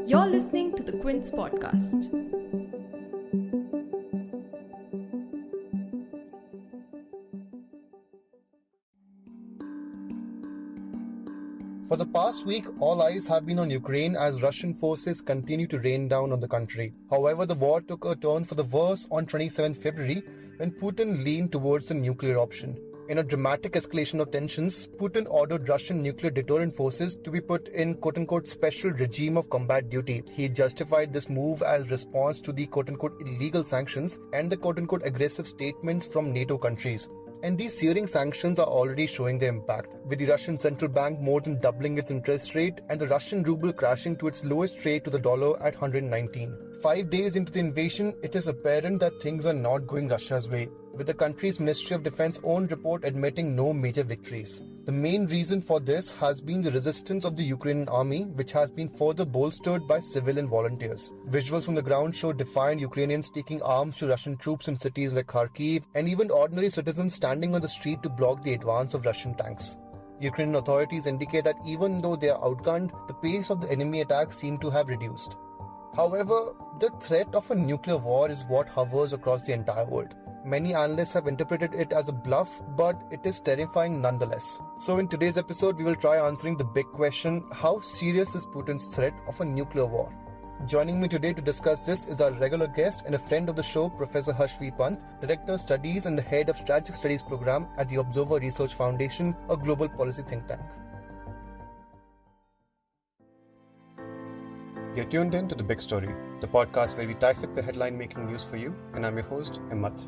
You're listening to the Quint's podcast. For the past week, all eyes have been on Ukraine as Russian forces continue to rain down on the country. However, the war took a turn for the worse on 27th February when Putin leaned towards the nuclear option. In a dramatic escalation of tensions, Putin ordered Russian nuclear deterrent forces to be put in quote-unquote special regime of combat duty. He justified this move as response to the quote-unquote illegal sanctions and the quote-unquote aggressive statements from NATO countries. And these searing sanctions are already showing their impact, with the Russian central bank more than doubling its interest rate and the Russian ruble crashing to its lowest rate to the dollar at 119. 5 days into the invasion, it is apparent that things are not going Russia's way, with the country's Ministry of Defense own report admitting no major victories. The main reason for this has been the resistance of the Ukrainian army, which has been further bolstered by civilian volunteers. Visuals from the ground show defiant Ukrainians taking arms to Russian troops in cities like Kharkiv, and even ordinary citizens standing on the street to block the advance of Russian tanks. Ukrainian authorities indicate that even though they are outgunned, the pace of the enemy attacks seem to have reduced. However, the threat of a nuclear war is what hovers across the entire world. Many analysts have interpreted it as a bluff, but it is terrifying nonetheless. So in today's episode, we will try answering the big question, how serious is Putin's threat of a nuclear war? Joining me today to discuss this is our regular guest and a friend of the show, Professor Harsh V. Pant, Director of Studies and the Head of Strategic Studies Program at the Observer Research Foundation, a global policy think tank. You're tuned in to The Big Story, the podcast where we dissect the headline-making news for you, and I'm your host, Himmat.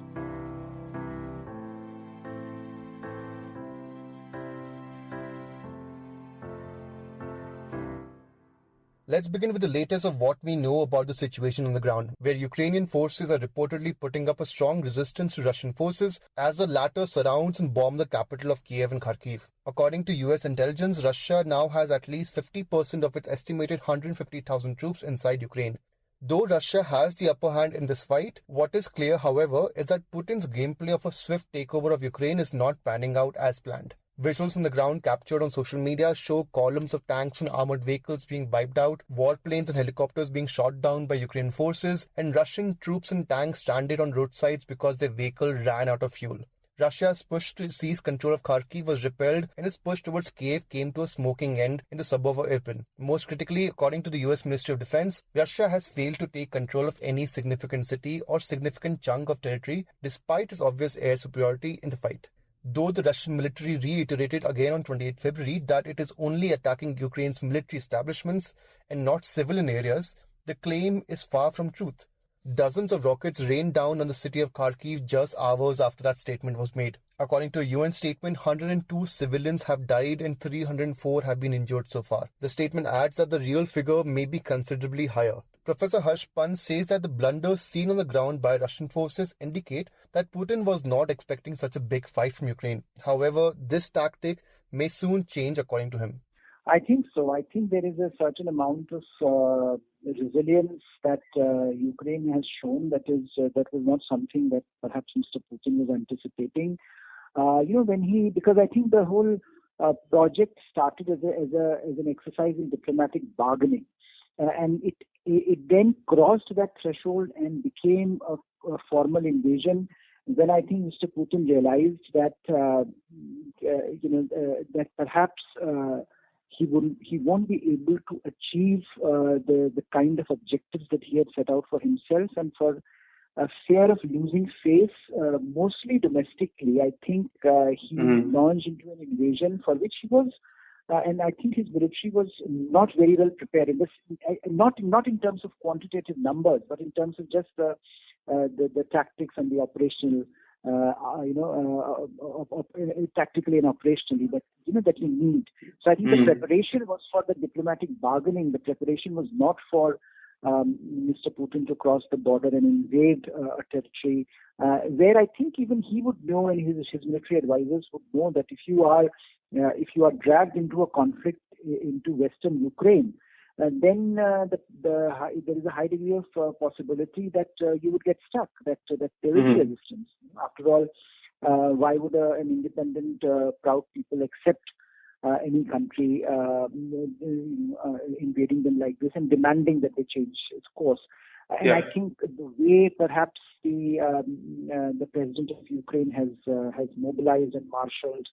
Let's begin with the latest of what we know about the situation on the ground, where Ukrainian forces are reportedly putting up a strong resistance to Russian forces as the latter surrounds and bomb the capital of Kiev and Kharkiv. According to US intelligence, Russia now has at least 50% of its estimated 150,000 troops inside Ukraine. Though Russia has the upper hand in this fight, what is clear, however, is that Putin's gameplay of a swift takeover of Ukraine is not panning out as planned. Visuals from the ground captured on social media show columns of tanks and armored vehicles being wiped out, warplanes and helicopters being shot down by Ukrainian forces, and Russian troops and tanks stranded on roadsides because their vehicle ran out of fuel. Russia's push to seize control of Kharkiv was repelled, and its push towards Kiev came to a smoking end in the suburb of Irpin. Most critically, according to the US Ministry of Defense, Russia has failed to take control of any significant city or significant chunk of territory despite its obvious air superiority in the fight. Though the Russian military reiterated again on 28 February that it is only attacking Ukraine's military establishments and not civilian areas, the claim is far from truth. Dozens of rockets rained down on the city of Kharkiv just hours after that statement was made. According to a UN statement, 102 civilians have died and 304 have been injured so far. The statement adds that the real figure may be considerably higher. Professor Harsh Pant says that the blunders seen on the ground by Russian forces indicate that Putin was not expecting such a big fight from Ukraine. However, this tactic may soon change according to him. I think so. I think there is a certain amount of resilience that Ukraine has shown that was not something that perhaps Mr. Putin was anticipating. Because I think the whole project started as an exercise in diplomatic bargaining, and it then crossed that threshold and became a formal invasion. When I think Mr. Putin realized that that perhaps he won't be able to achieve the kind of objectives that he had set out for himself, and for fear of losing face, mostly domestically, I think he launched into an invasion for which he was, and I think his military was not very well prepared. Not in terms of quantitative numbers, but in terms of just the tactics and the operational, tactically and operationally, that you need. So I think the preparation was for the diplomatic bargaining. The preparation was not for Mr. Putin to cross the border and invade a territory where I think even he would know, and his military advisors would know, that if you are dragged into a conflict into Western Ukraine, then there is a high degree of possibility that you would get stuck, that there is resistance. After all, why would an independent, proud people accept any country invading them like this and demanding that they change its course. And I think the way perhaps the president of Ukraine has mobilized and marshaled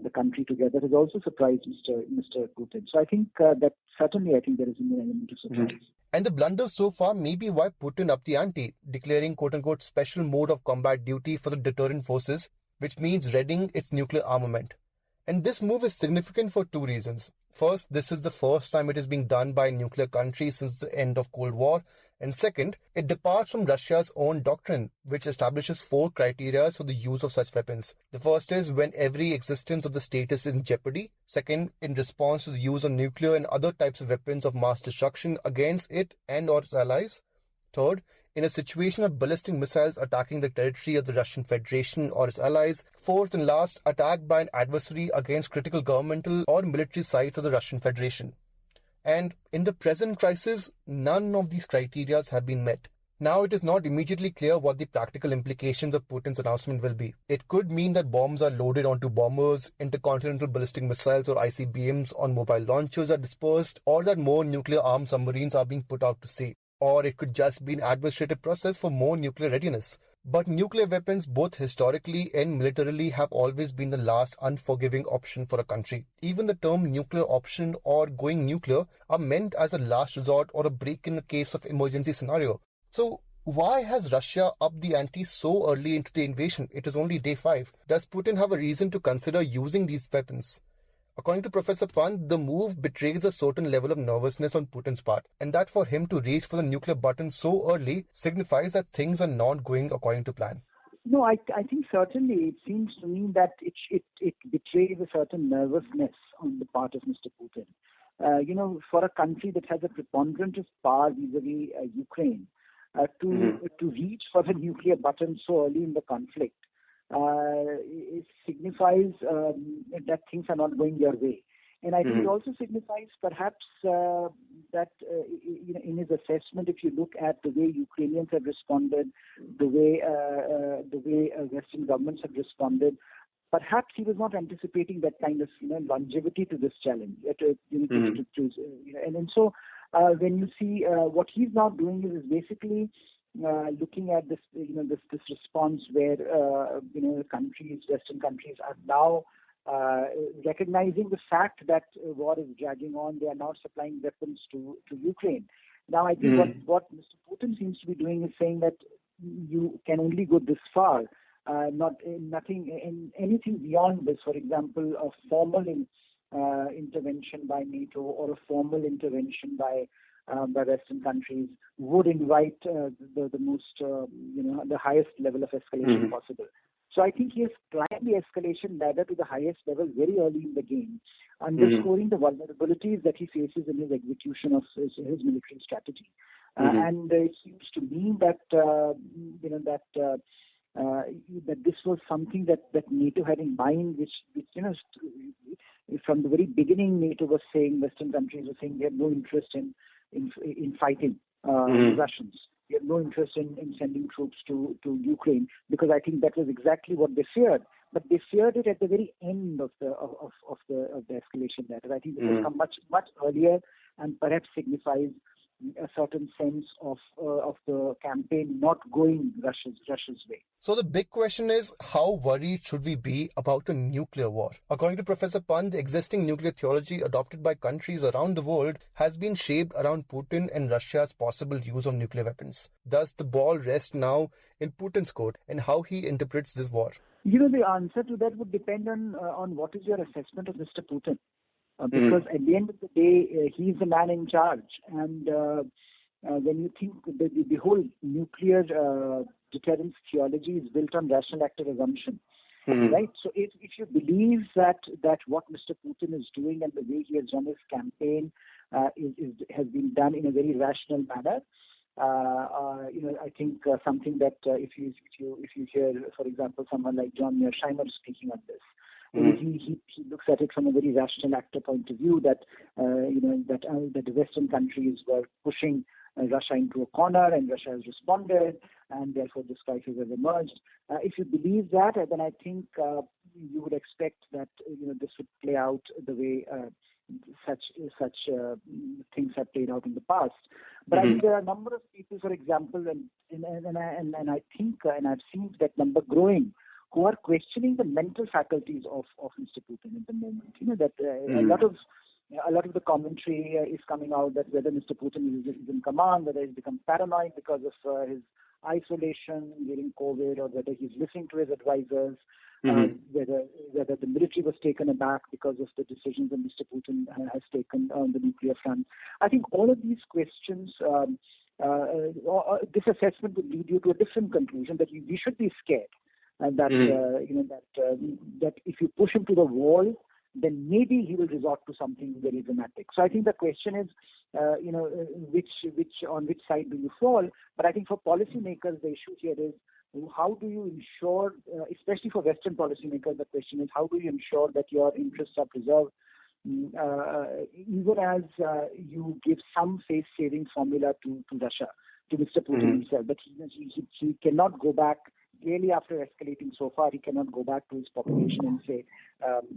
the country together has also surprised Mr. Putin. So I think that certainly I think there is an element of surprise. And the blunder so far may be why Putin upped the ante, declaring quote-unquote special mode of combat duty for the deterrent forces, which means readying its nuclear armament. And this move is significant for two reasons. First, this is the first time it is being done by a nuclear country since the end of Cold War. And second, it departs from Russia's own doctrine, which establishes 4 criteria for the use of such weapons. The first is when every existence of the state is in jeopardy. Second, in response to the use of nuclear and other types of weapons of mass destruction against it and or its allies. Third, in a situation of ballistic missiles attacking the territory of the Russian Federation or its allies. Fourth and last, attack by an adversary against critical governmental or military sites of the Russian Federation. And in the present crisis, none of these criteria have been met. Now it is not immediately clear what the practical implications of Putin's announcement will be. It could mean that bombs are loaded onto bombers, intercontinental ballistic missiles or ICBMs on mobile launchers are dispersed, or that more nuclear-armed submarines are being put out to sea. Or it could just be an administrative process for more nuclear readiness. But nuclear weapons, both historically and militarily, have always been the last unforgiving option for a country. Even the term nuclear option or going nuclear are meant as a last resort or a break in the case of emergency scenario. So why has Russia upped the ante so early into the invasion? It is only day 5. Does Putin have a reason to consider using these weapons? According to Professor Pant, the move betrays a certain level of nervousness on Putin's part, and that for him to reach for the nuclear button so early signifies that things are not going according to plan. No, I think certainly it seems to me that it betrays a certain nervousness on the part of Mr. Putin. For a country that has a preponderance of power vis-a-vis Ukraine, to reach for the nuclear button so early in the conflict, it signifies that things are not going your way. And I think it also signifies perhaps that in his assessment, if you look at the way Ukrainians have responded, the way Western governments have responded, perhaps he was not anticipating that kind of longevity to this challenge. And so when you see what he's now doing is basically looking at this, this response where Western countries are now recognizing the fact that war is dragging on. They are now supplying weapons to Ukraine. Now, I think what Mr. Putin seems to be doing is saying that you can only go this far, anything beyond this. For example, a formal intervention by NATO or a formal intervention by Western countries would invite the most, the highest level of escalation possible. So I think he has climbed the escalation ladder to the highest level very early in the game, underscoring the vulnerabilities that he faces in his execution of his military strategy. And it seems to me that that this was something that NATO had in mind, which from the very beginning, NATO was saying, Western countries were saying they had no interest in fighting the Russians. They had no interest in sending troops to Ukraine, because I think that was exactly what they feared. But they feared it at the very end of the escalation ladder. I think it has come much earlier, and perhaps signifies a certain sense of the campaign not going Russia's way. So the big question is, how worried should we be about a nuclear war? According to Professor Pant, the existing nuclear theology adopted by countries around the world has been shaped around Putin and Russia's possible use of nuclear weapons. Thus, the ball rests now in Putin's court and how he interprets this war. The answer to that would depend on what is your assessment of Mr. Putin. Because at the end of the day, he's the man in charge. And when you think the whole nuclear deterrence theology is built on rational actor assumption, right? So if you believe that what Mr. Putin is doing and the way he has run his campaign has been done in a very rational manner, I think something that if you hear, for example, someone like John Mearsheimer speaking on this. He looks at it from a very rational actor point of view that the Western countries were pushing Russia into a corner, and Russia has responded, and therefore this crisis has emerged. If you believe that, then I think you would expect that this would play out the way such things have played out in the past. But I think there are a number of people, for example, and I think, and I've seen that number growing, who are questioning the mental faculties of Mr. Putin at the moment. That a lot of the commentary is coming out that whether Mr. Putin is in command, whether he's become paranoid because of his isolation during COVID, or whether he's listening to his advisors, whether the military was taken aback because of the decisions that Mr. Putin has taken on the nuclear front. I think all of these questions, this assessment would lead you to a different conclusion, that we should be scared, and that that if you push him to the wall, then maybe he will resort to something very dramatic. So I think the question is, on which side do you fall? But I think for policymakers, the issue here is, how do you ensure, especially for Western policymakers, the question is, how do you ensure that your interests are preserved, even as you give some face-saving formula to Russia, to Mr. Putin himself, that he cannot go back. Clearly, after escalating so far, he cannot go back to his population and say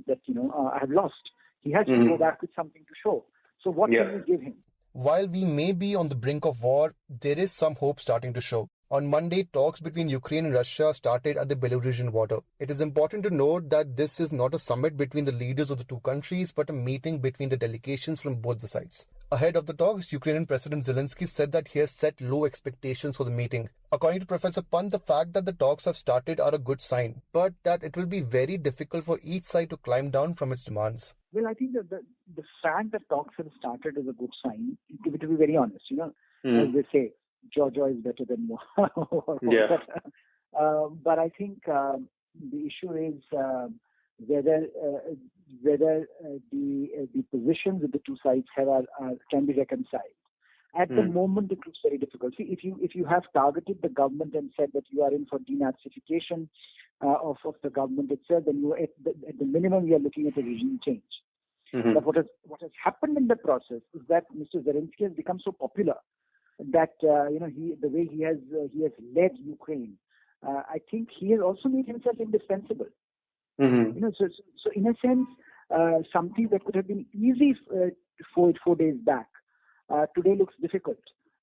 that, I have lost. He has to go back with something to show. So what can we give him? While we may be on the brink of war, there is some hope starting to show. On Monday, talks between Ukraine and Russia started at the Belarusian border. It is important to note that this is not a summit between the leaders of the two countries, but a meeting between the delegations from both the sides. Ahead of the talks, Ukrainian President Zelensky said that he has set low expectations for the meeting. According to Professor Pant, the fact that the talks have started are a good sign, but that it will be very difficult for each side to climb down from its demands. Well, I think that the fact that talks have started is a good sign, to be very honest. As they say, Georgia is better than war. But I think the issue is whether the positions that the two sides have can be reconciled. At the moment, it looks very difficult. See, if you have targeted the government and said that you are in for denazification of the government itself, then you at the minimum you are looking at a regime change. But what has happened in the process is that Mr. Zelensky has become so popular that the way he has led Ukraine, I think he has also made himself indispensable. So in a sense, something that could have been easy 4 days back, today looks difficult.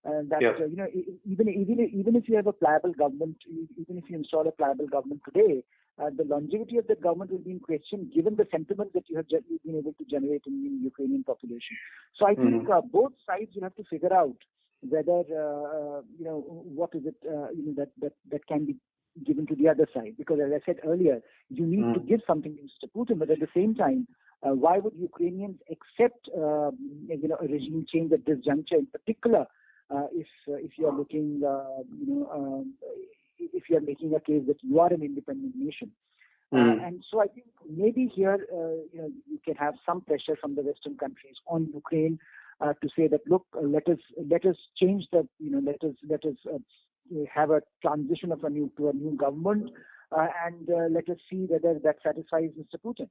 Even if you have a pliable government, even if you install a pliable government today, the longevity of that government will be in question, given the sentiment that you have been able to generate in the Ukrainian population. So I think both sides will have to figure out whether what is it that can be given to the other side. Because as I said earlier, you need to give something to Mr. Putin, but at the same time, why would Ukrainians accept a regime change at this juncture, in particular if you are looking if you are making a case that you are an independent nation? And so I think maybe here you can have some pressure from the Western countries on Ukraine to say that, look, let us change the let us have a transition to a new government, and let us see whether that satisfies Mr. Putin.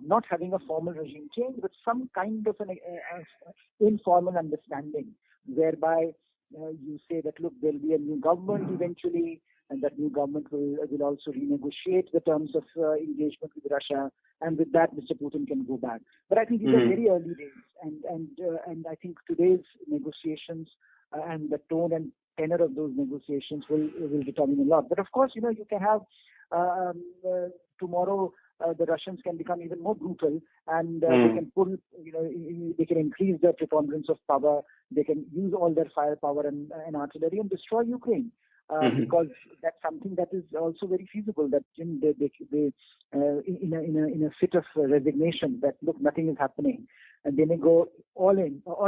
Not having a formal regime change, but some kind of an informal understanding, whereby you say that, look, there will be a new government eventually, and that new government will also renegotiate the terms of engagement with Russia, and with that, Mr. Putin can go back. But I think these are very early days, and I think today's negotiations and the tone and tenor of those negotiations will determine a lot. But of course, you can have tomorrow the Russians can become even more brutal, and they can pull, they can increase their preponderance of power. They can use all their firepower and artillery and destroy Ukraine. Because that's something that is also very feasible. That they in a fit of resignation, that look, nothing is happening, and they may go all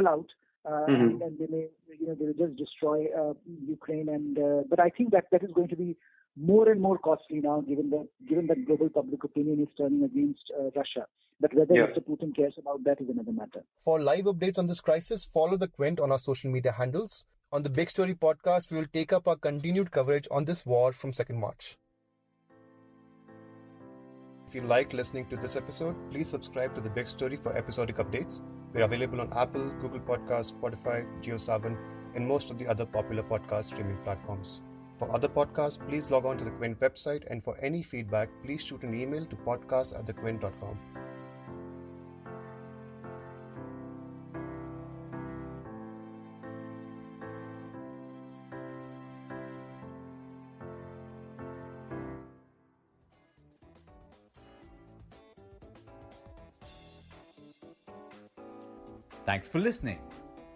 out, and they may they will just destroy Ukraine. But I think that is going to be more and more costly now, given that global public opinion is turning against Russia. But whether Mr. Putin cares about that is another matter. For live updates on this crisis, follow the Quint on our social media handles. On the Big Story podcast, we will take up our continued coverage on this war from 2nd March. If you liked listening to this episode, please subscribe to The Big Story for episodic updates. We're available on Apple, Google Podcasts, Spotify, JioSaavn, and most of the other popular podcast streaming platforms. For other podcasts, please log on to the Quint website, and for any feedback, please shoot an email to podcast@thequint.com. Thanks for listening.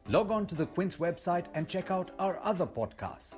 Log on to the Quint's website and check out our other podcasts.